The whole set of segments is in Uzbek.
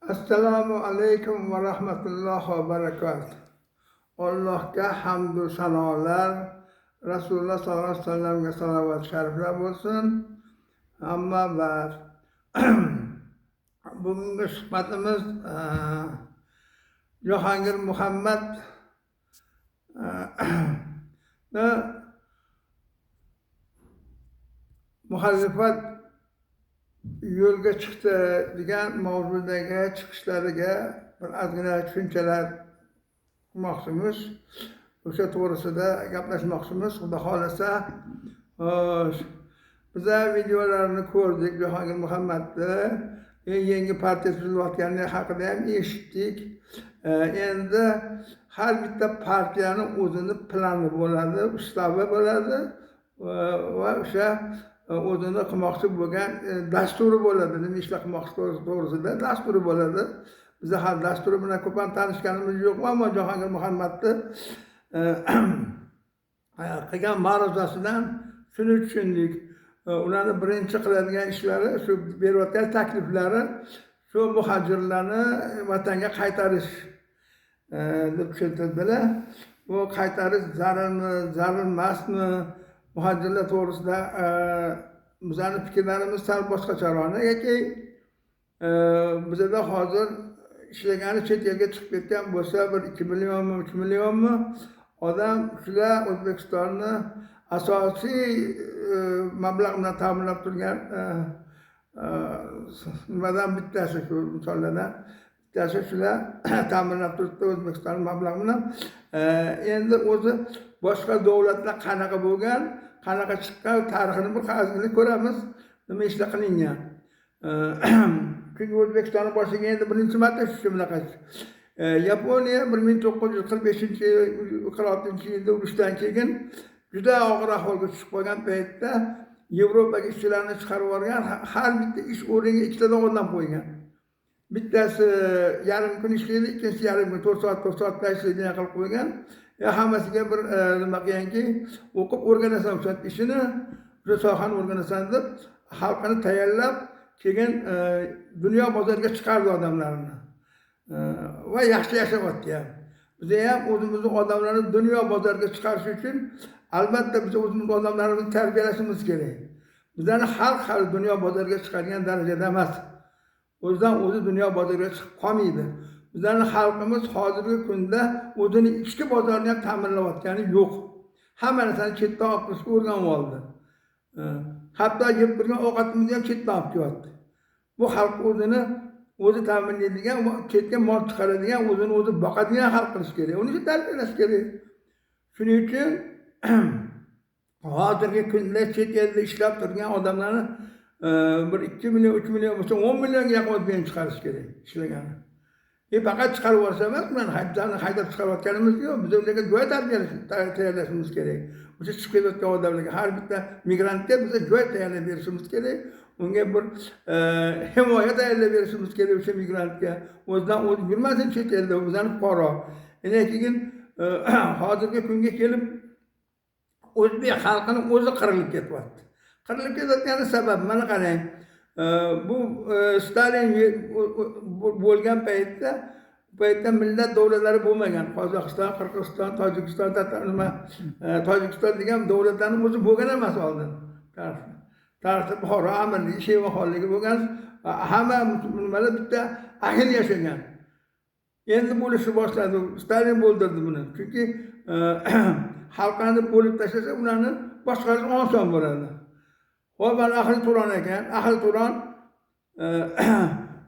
Assalomu alaykum va rahmatullohi va barakatuh. Allohga hamdu sanolar, Rasululloh sollallohu alayhi vasallamga salovat shariflar bo'lsin. Amma ba'd. Bugungi suhbatimiz Jahongir Muhammad muxolifat yo'lga chiqdi degan mavzudagi chiqishlariga bir ozgina tushunchalar qilmoqchimiz. O'sha to'g'risida gaplashmoqchimiz. Xudo xolasa, biza videolarini ko'rdik. Jahongir Muhammadni yangi partiya tuzilayotgani haqida ham eshitdik. Endi har bitta partiyaning o'zini plani bo'ladi, ustavi bo'ladi va o'sha o'zini qilmoqchi bo'lgan dasturi bo'ladi. Nima ishlar qilmoqchi to'g'risida dasturi bo'ladi. Biz hali dasturi bilan ko'p ham tanishganimiz yo'q, ammo Jahongir Muhammadni qilgan ma'ruzasidan shuni tushundik. Ularni birinchi qiladigan ishlari, shu berayotgan takliflari shu muhojirlarni vatanga qaytarish deb tushuntirdilar. Bu qaytarish zararmi, zarar emasmi? Muhojirlar to'g'risida bizning fikrlarimiz sal boshqacharoq. Negaki bizda hozir ishlagani chet elga chiqib ketgan bo'lsa, bir 2 millionmi, 3 millionmi odam shular O'zbekistonni asosiy mablag' bilan ta'minlab turgan nimadan bittasi, shu misollardan bittasi shular ta'minlab turibdi O'zbekiston mablag' bilan. Endi o'zi boshqa davlatlar qanaqa bo'lgan, qanaqa chiqqan tarixini bir qazg'ini ko'ramiz, nima ishlar qilingan. Chunki O'zbekistonni boshiga endi birinchi marta shu bunaqa. Yaponiya 1946-yilda urushdan keyin juda og'ir ahvolga tushib qolgan paytda Yevropaga ishchilarni chiqarib yuborgan, har bitta ish o'rniga ikkitadan odam qo'ygan. Bittasi yarim kun ishlaydi, ikkinchisi yarim kun 4 soat ishlaydigan qilib qo'ygan. Hammasiga bir nima qilganki, o'qib o'rganasan o'sha ishini, o'sha sohani o'rganasan deb xalqini tayyorlab, keyin dunyo bozoriga chiqardi odamlarni. Va yaxshi yashayapti ham. Biz ham o'zimizning odamlarni dunyo bozoriga chiqarish uchun albatta biz o'zimizning odamlarimizni tarbiyalashimiz kerak. Bizlarni xalq hali dunyo bozoriga chiqargan darajada emas. O'zidan o'zi dunyo bozoriga chiqib qolmaydi. Bizlarning xalqimiz hozirgi kunda o'zini ichki bozorini ham ta'minlayotgani yo'q. Hamma narsani chetdan olib kelishga o'rganib oldi. Hatto yeb turgan ovqatimizni ham chetdan olib kelyapti. Bu xalq o'zi ta'minlaydigan, chetga mol chiqaradigan, o'zini o'zi boqadigan xalq qilish kerak. Uni tarbiyalash kerak. Shuning uchun hozirgi kunda chet elda ishlab turgan odamlarni bir 2 million, 3 million bo'lsa 10 millionga yaqin odam chiqarish kerak ishlagani. Faqat chiqarib yuborsa emas, men haydab chiqarayotganimiz yo'q. Biz ularga joy tayyorlashimiz kerak. O'sha chiqib ketayotgan odamlarga har bitta migrantga biz joy tayyorlab berishimiz kerak. Unga bir himoya tayyorlab berishimiz kerak o'sha migrantga. O'zidan o'zi yurmasin chet elda, bizani fuqaro. Keyin hozirgi kunga kelib O'zbek xalqini o'zi qirilib ketyapti. Qirilib ketayotgani sabab mana qarang. Bu Stalin bo'lgan paytda millat davlatlari bo'lmagan. Qozog'iston, Qirg'iziston, Tojikiston, Tojikiston degan davlatlarning o'zi bo'lgan emas oldin. Tarixda Buxoro amirligi, Xiva xonligi bo'lgan, hamma nimalar bitta ahil yashagan. Endi bo'lishni boshladi. Stalin bo'ldirdi buni. Chunki xalqni bo'lib tashlasa, ularni boshqarish oson bo'ladi. Hozir Ahli Turon ekan, Ahli Turon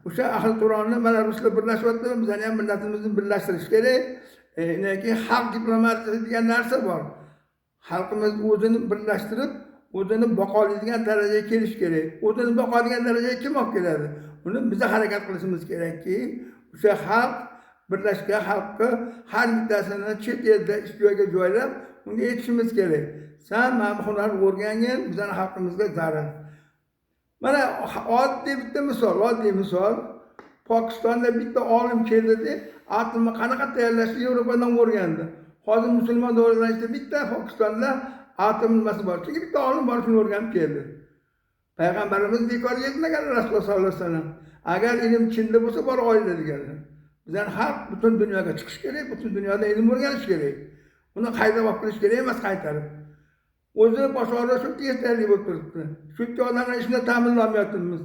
o'sha Ahli Turonni mana ruslar birlashyapti, bizani ham millatimizni birlashtirish kerak. Keyin xalq diplomatiyasi degan narsa bor. Xalqimiz o'zini birlashtirib, o'zini boqoladigan darajaga kelish kerak. O'zini boqoladigan darajaga kim olib keladi? Uni biz harakat qilishimiz kerakki, o'sha xalq birlashgan xalqni har bittasini chet elda ish joyiga joylab, unga yetishimiz kerak. Sen mana hunar o'rgangin, bizning xalqimizga zarar. Mana oddiy misol, Pokistonda bitta olim keldi, atomni qanaqa tayyorlashni Yevropadan o'rgandi. Hozir musulmon davlatlar ichida bitta Pokistonda atom nimasi bor. Chunki bitta olim bor, shuni o'rganib keldi. Payg'ambarimiz bekor yetmagan Rasululloh sollallohu alayhi vasallam. Agar ilm Chinda bo'lsa, bor oiladiganlar. Bizdan xalq butun dunyoga chiqish kerak, butun dunyoda ilm o'rganish kerak. Uni haydab olib kelish kerak emas, qaytarib. O'zi bosh og'rig'i shu yetarli bo'lib turibdi. Shu yerga odamlar ishini ta'minlamayapmiz.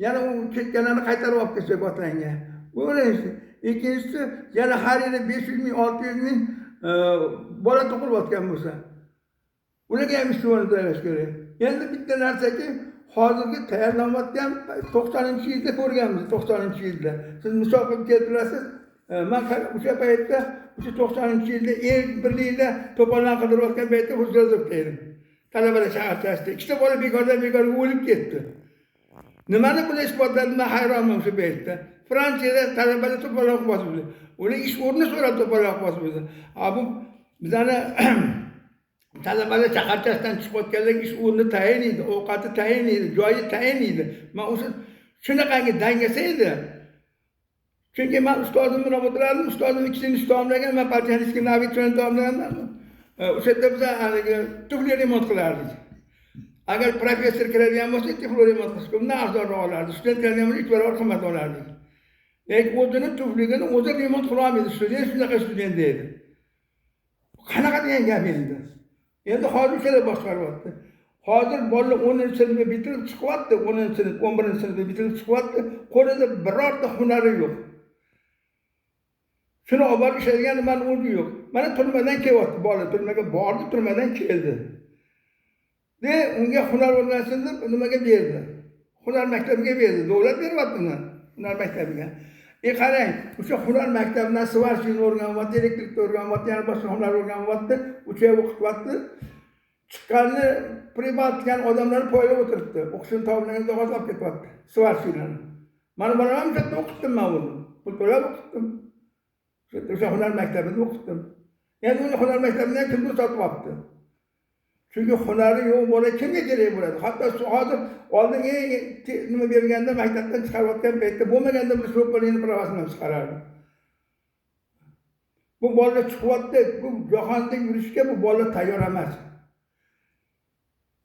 Yana u ketganlarni qaytarib olib kelsak vatanga. Bu birinchisi. Ikkinchisi, yana har yili 500 ming, 600 ming bola tug'ilayotgan bo'lsa, ularga ham ish o'rnatilishi kerak. Endi bitta narsaki, hozirgi tayyorlanayotgan 90-yilda ko'rganmiz, 90-yilda. Siz misol qilib keltirasiz, men o'sha paytda, o'sha 90-yilda el birligida to'polon qidirayotgan paytda huzurda edim. Talabalar shaharchasida ikkita bola bekordan bekorga o'lib ketdi. Nimani buni isbotladi, men hayronman shu paytda. Fransiyada talabalar to'polon bosibdi. Ular ish o'rni so'rab to'polon bosibdi. Bu bizani talabalar shaharchasidan chiqayotganlar ish o'rni tayin edi, ovqati tayin edi, joyi tayin edi. Men o'sha shunaqangi dangasa edi. Chunki men ustozim bilan o'tirardim, ustozim ikkisini tomlagan, men partiyaning navitini tomlaganman. O'sha yerda biz tufli remont qilardik. Agar professor kiradigan bo'lsa, tufli remont qilib, bundan arzonroq olardi. Student kiradigan bo'lsa, 3 barobar qimmat olardik. Lekin o'zini tufligini o'zi remont qila olmaydi, student shunaqa student edi. Qanaqa degan gap endi? Endi hozir shunday boshqaryapti. Hozir bolalar 10-sinfni bitirib chiqyapti, 10-sinf, 11-sinfni bitirib chiqyapti, qo'lida birorta hunari yo'q. Shuni olib borib ishlaydigan man o'zi yo'q. Mana turmadan kelyapti, bola turmaga bordi, turmadan keldi. De unga hunar o'rgansin deb nimaga berdi? Hunar maktabiga berdi. Davlat beryapti uni, hunar maktabiga. Qarang, o'sha hunar maktabidan svarchini o'rganyapti, elektrikni o'rganyapti, yana boshqa hunar o'rganyapti, uchay o'qityapti. Chiqqanni privatgan odamlar poylab o'tiribdi. O'qishini tamomlagan zahoti olib ketyapti, svarchini. Mana bolam ham katta o'qitdim men uni. Pul to'lab o'qitdim. O'sha hunar maktabida o'qitdim. Endi uni hunar maktabidan kimdir sotib olibdi. Chunki hunari yo'q bola kimga kerak bo'ladi? Hatto hozir oldingi nima berganda maktabdan chiqarayotgan paytda bo'lmaganda bir sho'pirning pravasini chiqarardi. Bu bolalar chiqyapti, bu jahonda yurishga bu bolalar tayyor emas.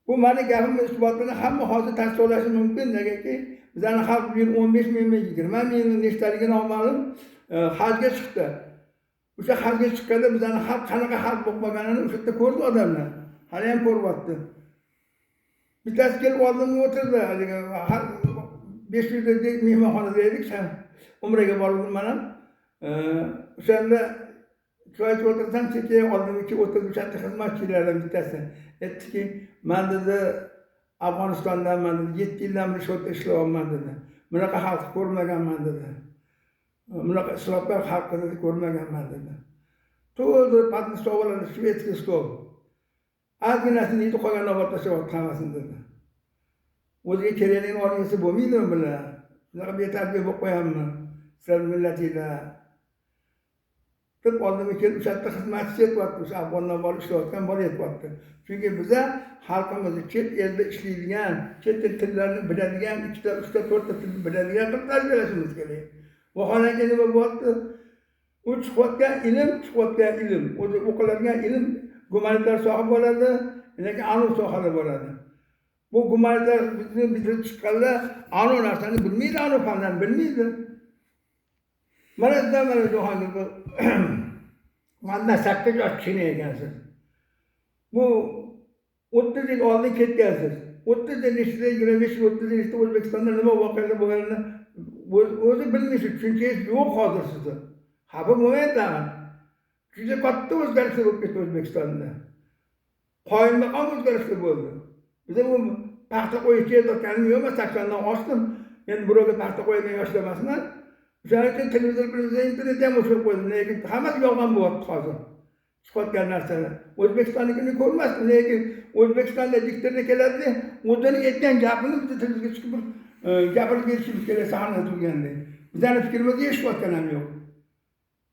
Bu meni gapimni isbotini hamma hozir tasdiqlashi mumkin, negaki bizning xalq 15 ming, 20 ming nechtaligini noma'lum hajga chiqdi. O'sha hajga chiqqanda bizning xalq qanaqa xalq bo'lganini o'sha yerda ko'rdi odamlar. Hali ham ko'ryapti. Bittasi kelib oldimga o'tirdi, haligi 500 dek mehmonxonada edik, umraga bordim men ham. O'shanda choy o'tirsam, keyin oldimga o'tirdi, o'sha xizmatchilardan bittasi. Aytdiki, men dedi Afg'onistondanman dedi, 7 yildan beri shu yerda ishlayapman dedi. Bunaqa xalq ko'rmaganman dedi. Bunaqa islomlar xalqini ko'rmaganman dedi. To'g'ri, patni stollarni shvedskiy stol. Ozginasini yetib qolgan olib tashlayapti hammasini dedi. O'ziga kerakligini olgisi bo'lmaydimi bular? Shunaqa betarbiya bo'lib qo'yammi? Sizlar millatinglar. Deb oldimga kelib o'sha yerda xizmatchi aytyapti, o'sha Afg'ondan borib ishlayotgan bola aytyapti. Chunki biza xalqimizni chet elda ishlaydigan, chet el tillarini biladigan, 2 ta, 3 ta, 4 ta tilni biladigan qilib tarbiyalashimiz kerak. Vaholanki nima bo'lyapti? U chiqayotgan ilm, o'zi o'qiladigan ilm gumanitar soha bo'ladi, lekin anu sohada bo'ladi. Bu gumanitar bizni bitirib chiqqanlar anu narsani bilmaydi, anu fanlarni bilmaydi. Mana sizlar mana Jahongir, mandan 8 yosh kichkina ekansiz. Bu 30 yil oldin ketgansiz. 30 yil ichida, 25 yil, 30 yil ichida O'zbekistonda nima voqealar bo'lganini o'zi bilmaysiz, tushunsangiz yo'q hozir sizda. Xabar bo'lmaydi. Juda katta o'zgarishlar bo'lib ketdi O'zbekistonda. Qoyilmaqom o'zgarishlar bo'ldi. Biza bu paxta qo'yishga yetayotganim yo'q, 80dan oshdim. Endi birovga paxta qo'yadigan yoshda emasman. O'shaning uchun televizor, internet ham o'chirib qo'ydim, lekin hammasi yolg'on bo'lyapti hozir. Chiqayotgan narsalar. O'zbekistonnikini ko'rmasdim, lekin O'zbekistonda diktator keladi, o'zini aytgan gapini biz televizorga chiqib gapirib berishimiz kerak sahnada turganda. Bizning fikrimizni eshitayotgan ham yo'q.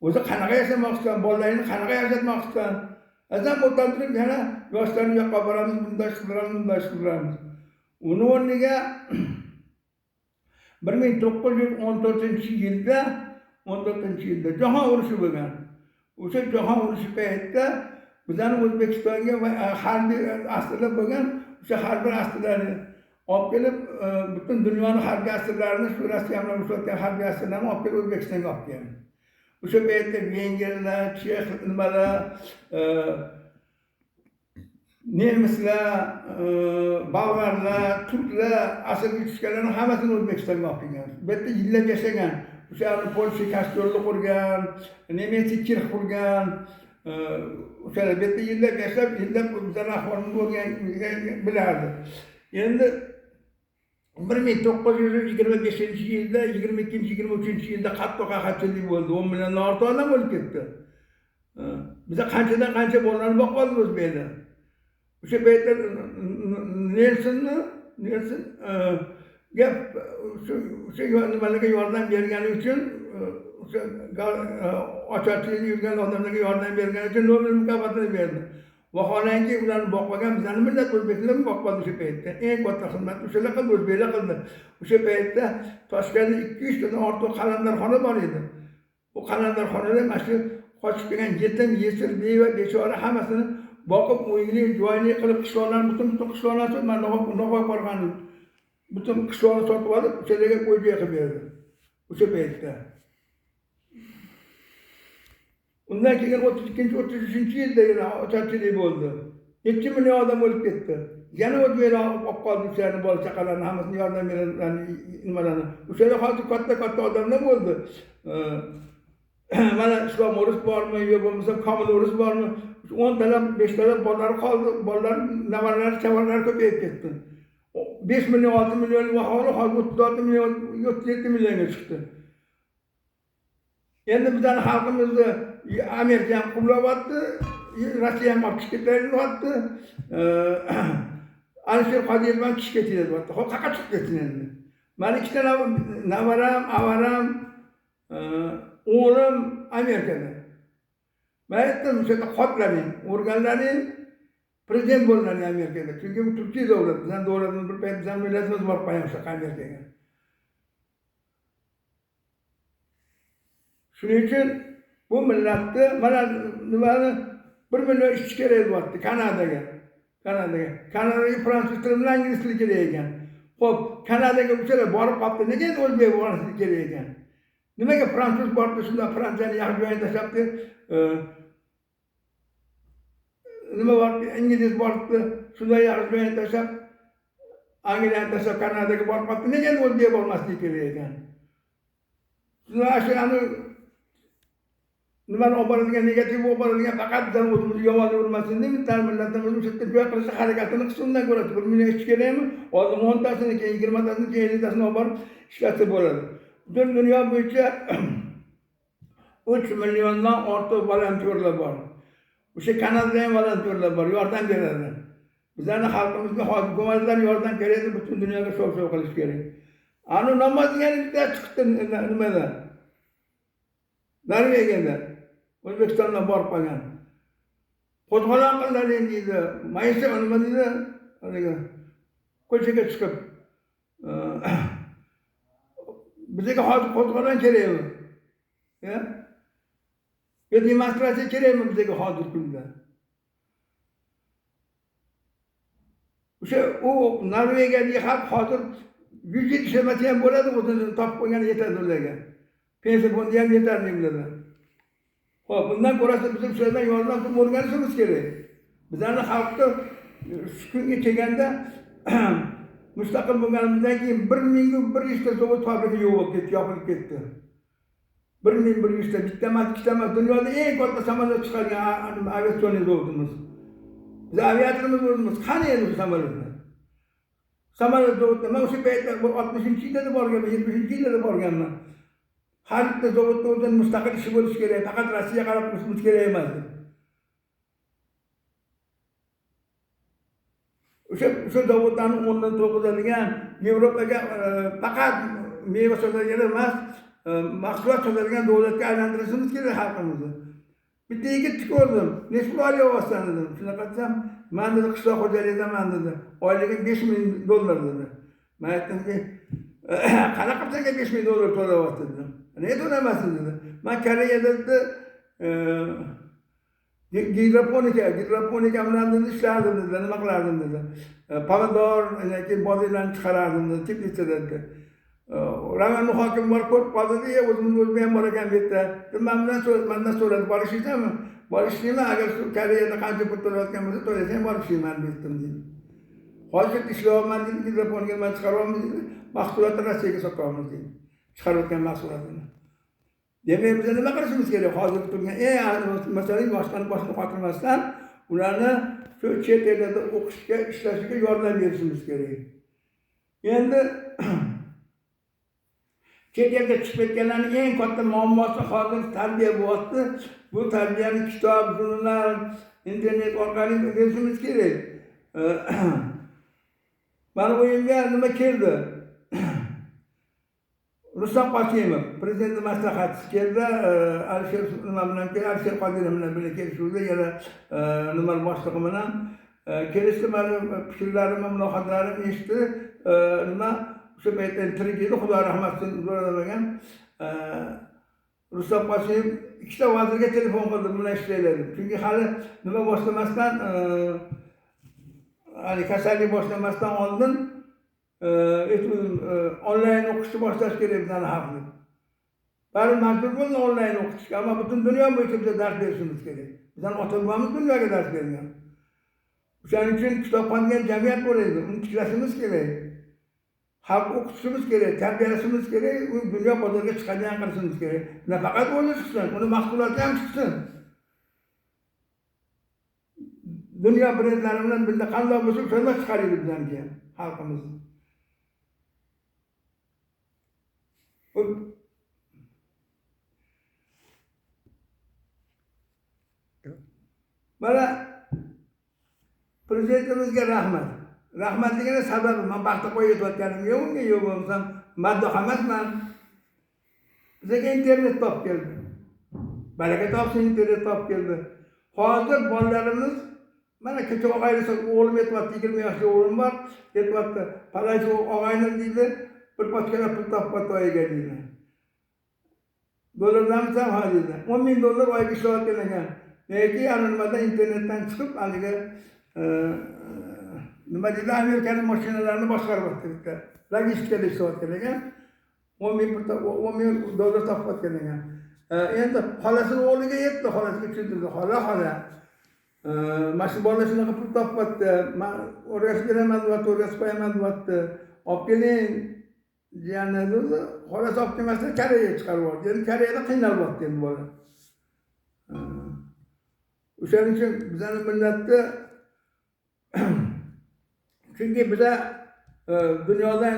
O'zi qanaqa yashamoqchisan, bolalarni qanaqa yashatmoqchisan? Azam o'tirib yana yoshlarni yoqqa boramiz, bunday qilamiz. Uni o'rniga 1914-yilda jahon urushi bo'lgan. O'sha jahon urushi paytida bizning O'zbekistonga harbiy asirlar bo'lgan, o'sha harbiy asirlarni olib kelib bütün dünyanın harbiy asirlarini, şu Rossiya bilan urushayotgan harbiy asirlarni olib kelib O'zbekistonga olib kelgan. O'sha paytda vengerlar, chex, nimalar, nemislar, bolg'arlar, turklar asirga tushganlarni hammasini O'zbekistonga olib kelgan. Bu yerda yillab yashagan. O'shalarni Polsha kostyolni qurgan, Nemetsi kirx qurgan, o'shalar bu yerda yillab yashab, yillab bizlarni ahvolini ko'rgan bilardi. Endi 1925-yilda, 22-23-yilda qattiq qahatchilik bo'ldi. 10 milliondan ortiq odam o'lib ketdi. Biza qanchadan qancha bolalarni boqib oldik bu yerda. O'sha paytda Nelson gap o'sha nimalarga yordam bergani uchun, o'sha ocharchilikda yurgan odamlarga yordam bergani uchun Nobel mukofotini berdi. Vaholanki ularni boqmagan bizlarni millat o'zbeklarni boqmadi o'sha paytda. Eng katta xizmatni o'shalar qildi, o'zbeklar qildi. O'sha paytda Toshkentda 2-3 tadan ortiq qalandarxona bor edi. Bu qalandarxonada mana shu qochib kelgan yetim, yesir, beva, bechora hammasini boqib, uyli, joyli qilib qishloqlarni, butun qishloqlarni mana No'g'ay qo'rg'oni butun qishloqni sotib olib, o'shalarga qo'yib qilib berdi. O'sha paytda. Undan keyin 32-33-yilda yana ocharchilik bo'ldi. 2 million odam o'lib ketdi. Yana o'zbeklar olib qoldi o'shalarni bola chaqalarni hammasini yordam beradigan nimalarni. O'shalar hozir katta odamlar bo'ldi. Mana Islom O'rus bormi, yo bo'lmasa Komil O'rus bormi? 10 tadan 5 tadan bolalar qoldi. Bolalar, navaralari, chavanlari ko'payib ketdi. 5 million, 6 million aholi hozir 36 million, 37 millionga chiqdi. Endi bizning xalqimizni Amerika ham quvlayapti, Rossiya ham olib chiqib ketaveryapti. Alisher Qodirov ham chiqib ketaveryapti. Qayerga chiqib ketsin endi? Mani ikkita navaram, avaram, o'g'lim Amerikada. Men aytdim, o'sha yerda qotlaring, o'rganlaring, prezident bo'linglar Amerikada. Chunki bu Turkiya davlati, bizning davlatimiz bir payt bizning millatimiz borib qo'ygan o'sha Amerikaga. Shuning uchun bu millatni mana nimani 1 million ishchi kerak bo'lyapti Kanadaga. Kanadaga fransuz tili bilan ingliz tili kerak ekan. Xo'p, Kanadaga o'shalar borib qoldi, nega endi o'zbek borishlik kerak ekan? Nimaga fransuz bordi, shunda Fransiyani yaxshi joyini tashlabdi, nima bordi, ingliz bordi, shunda yaxshi joyini tashlab, Angliyani tashlab Kanadaga borib qoldi, nega endi o'zbek bo'lmaslik kerak ekan? Shunda ashuni nimani olib boradigan, negativ olib boradigan faqat bizdan o'zimizni yomon urmasin deb bitta millatimiz o'sha yerda joy qilishga harakatini qilsa, undan ko'ra 1 million ish kerakmi? Hozir 10 tasini, keyin 20 tasini, keyin 50 tasini olib borib ishlatsa bo'ladi. Butun dunyo bo'yicha 3 milliondan ortiq volontyorlar bor. O'sha Kanadada ham volontyorlar bor, yordam beradi. Bizlarning xalqimizga hozir gumanitar yordam kerak, butun dunyoga shov-shov qilish kerak. Ani namoz yana bitta chiqdi nimada? Norvegiyada. O'zbekistondan borib qolgan. Qo'zg'olon qildilar deydi. Maysa nima deydi? Haliga ko'chaga chiqib bizga hozir qo'zg'olon kerakmi? Yo demonstratsiya kerakmi bizga hozir kunda? O'sha u Norvegiyadagi xalq hozir 100 yil ishlamasa ham bo'ladi, o'zini topib qo'ygan yetadi ularga. Pensiya fondi ham yetarli ularga. Xo'p, bundan ko'rasa biz shulardan yordam qilib o'rganishimiz kerak. Bizlarning xalqda shu kunga kelganda mustaqil bo'lganimizdan keyin 1100 ta zavod fabrika yo'q bo'lib ketdi, yopilib ketdi. 1100 ta, bitta emas, ikkita emas, dunyoda eng katta samolyot chiqargan aviatsiya zavodimiz. Biz aviatorimiz o'zimiz, qani endi shu samolyotlar? Samolyot zavodda men o'sha paytda 60-yilda borganman, 70-yilda borganman. Har bitta zavodda o'zining mustaqil ishi bo'lishi kerak, faqat Rossiyaga qarab turishimiz kerak emas. O'sha zavodlarni o'rnidan to'g'izadigan Yevropaga faqat meva sotadigan emas, mahsulot sotadigan davlatga aylantirishimiz kerak xalqimizni. Bitta yigit ko'rdim, necha pul olyapsan dedim. Shunaqa desam, men dedi qishloq xo'jaligidaman dedi. Oyligim $5000 dedi. Men aytdimki, qanaqa qilsanga $5000 to'layapti dedim. Nega to'lamasin dedi. Men Koreyada gidroponika bilan dedi ishlardim dedi, nima qilardim dedi. pomidor, keyin bozorlarni chiqarardim, Teplitsalarda. Rayonni hokimi bor ko'rib qoldi-da, o'zim ham bor ekan bu yerda. Mendan so'radi, borishlaysizmi? Borishlayman, agar shu Koreyada qancha pul to'layotgan bo'lsa, to'lasang borishlayman dedim dedi. Hozir ishlayapman dedi, telefonga man chiqaryapmiz dedi. Mahsulotni Rossiyaga sotyapmiz dedi. Chiqarayotgan mahsulotini. Demak, biz nima qilishimiz kerak? Hozir turgan masalan, boshqani qotirmasdan ularni shu chet ellarda o'qishga, ishlashiga yordam berishimiz kerak. Endi chet elga chiqib ketganlarning eng katta muammosi hozir tarbiya bo'lyapti. Bu tarbiyani kitob, jurnal, internet orqali berishimiz kerak. Mana o'yimga nima keldi? Rustam Qosimov, prezident maslahatchisi keldi, Alisher Qodirov bilan birga kelishuvdi, yana nima boshlig'i bilan kelishdi, mana fikrlarimni, mulohazalarimni eshitdi, nima o'sha paytda tirik edi, Xudo rahmat qilsin, Rustam Qosimov ikkita vazirga telefon qildi, bilan ishlaylar deb. Chunki hali nima boshlamasdan, hali kasallik boshlamasdan oldin onlayn o'qishni boshlash kerak bizani xalqni. Bari majbur bo'ldi onlayn o'qishga, ammo butun dunyo bo'yicha biz dars berishimiz kerak. Bizdan ota-bobamiz dunyoga dars bergan. O'shaning uchun kitobxonga jamiyat bo'laydi, uni tiklashimiz kerak. Xalq o'qitishimiz kerak, tarbiyalashimiz kerak, u dunyo bozoriga chiqadigan qilishimiz kerak. Nafaqat o'zi chiqsin, uni mahsuloti ham chiqsin. Dunyo brendlari bilan birga qanday bo'lsa, shunday chiqaraylik bizdan keyin xalqimiz. Mana prezidentimizga rahmat. Rahmatligini sababi men baxta qo'yib aytayotganim yo'q, unga yo'q bo'lsam, maddoh emasman. Bizga internet topib keldi. Baraka topsin, internet topib keldi. Hozir bolalarimiz mana kecha og'aynisi o'g'lim yetyapti, 20 yoshli o'g'lim bor, yetyapti. Palay og'aynim deydi, bir pochkana pul topib to'yiga deydi. Dollardan ham hozir $10,000 oyga ishlayotgan ekan. Nega nimadan internetdan chiqib, haliga nima deydi, Amerikaning mashinalarini boshqaryapti bitta. Logistikada ishlayotgan ekan. $10,000 topib ekan. Endi xolasini o'g'liga yetdi, xolasiga tushuntirdi. Xola. Mana shu bola shunaqa pul topibdi. Men o'rgatib beraman deb, o'rgatib qo'yaman deb, olib keling. Jiyani dedi, xolasi olib kelmasdan Koreyaga chiqarib yubordi. Endi Koreyada qiynalyapti endi bola. O'shaning uchun bizning millatni chunki biza dunyodan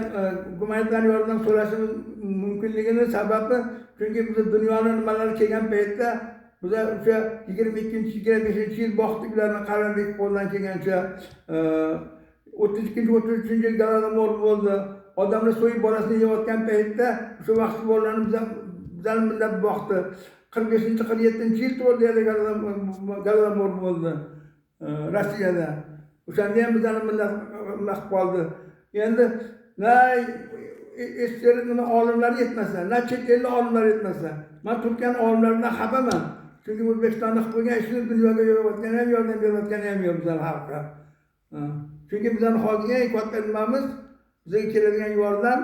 gumanitar yordam so'rashimiz mumkinligini sababi chunki biz dunyoning nimalari kelgan paytda biz o'sha 22-25-yil boqdilarni qaramlik qo'ldan kelgancha 32-33 Galadomor bo'ldi. Odamlar so'yib bolasini yeyotgan paytda o'sha vaqtda bolalarni bizning millat boqdi. 45-47-yil to'ldi Galadomor bo'ldi Rossiyada. O'shanda ham bizning millat naq qoldi. Endi na nima olimlar yetmasa, na chet ellik olimlar yetmasa, men Turkiyaning olimlaridan xafaman. Chunki O'zbekistonda qilib qo'ygan ishni dunyoga yo'yotgan ham, yordam berayotgan ham yo'q bizning xalqqa. Chunki bizning hozirgi eng katta nimamiz bizga keladigan yordam,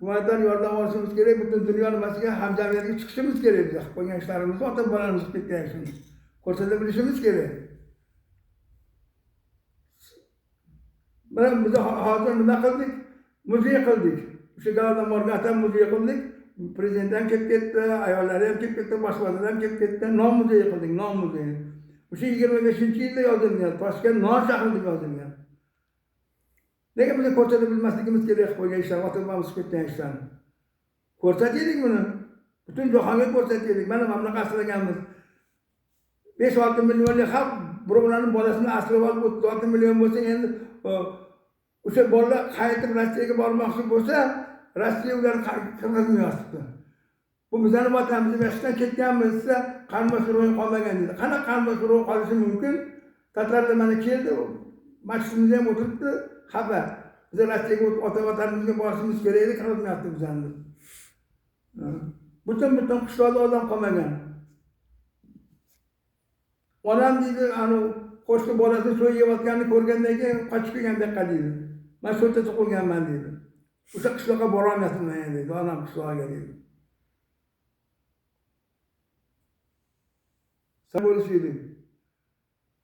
gumanitar yordam olishimiz kerak, butun dunyo nimasiga hamjamiyatga chiqishimiz kerak. Biz qilib qo'ygan ishlarimizni ota-bolarimiz qilib ketgan ishni ko'rsatib bilishimiz kerak. Biz hozir nima qildik? Muzey qildik. O'sha Galadomorga atam muzey qildik. Prezident ham kelib ketdi, ayollari ham kelib ketdi, boshqalar ham kelib ketdi. Non muzeyi qildik, non muzeyi. O'sha 25-yilda yozilgan, Toshkent non shahri deb yozilgan. Nega biz ko'rsatib bilmasligimiz kerak qo'ygan ishlar, ota-bobamiz ketgan ishlarni. Ko'rsataylik buni. Butun jahonga ko'rsataylik. Mana mamlakat qilganmiz. 5-6 millionli xalq birovlarning bolasini asrab olib 36 million bo'lsa, endi o'sha bolalar qaytib Rossiyaga bormoqchi bo'lsa, Rossiya ularni qirg'izmayapti. Bu bizning vatanimiz Rossiyadan ketganmiz desa, qarmoq urug' qolmagan deydi. Qanaqa qarmoq urug' qolishi mumkin? Tatarlar mana keldi, masjidimizda ham o'tiribdi, xafa. Biz Rossiyaga ota vatanimizga borishimiz kerak edi, qilmayapti bizani. Butun qishloqda odam qolmagan. Onam deydi, qo'shni bolasi so'y yeyotganini ko'rgandan keyin qochib kelgandek deydi. Men shu yerda tug'ilganman deydi. O'sha qishloqqa borolmayapman deydi. Onam qishlog'iga deydi. Sen bo'lishing.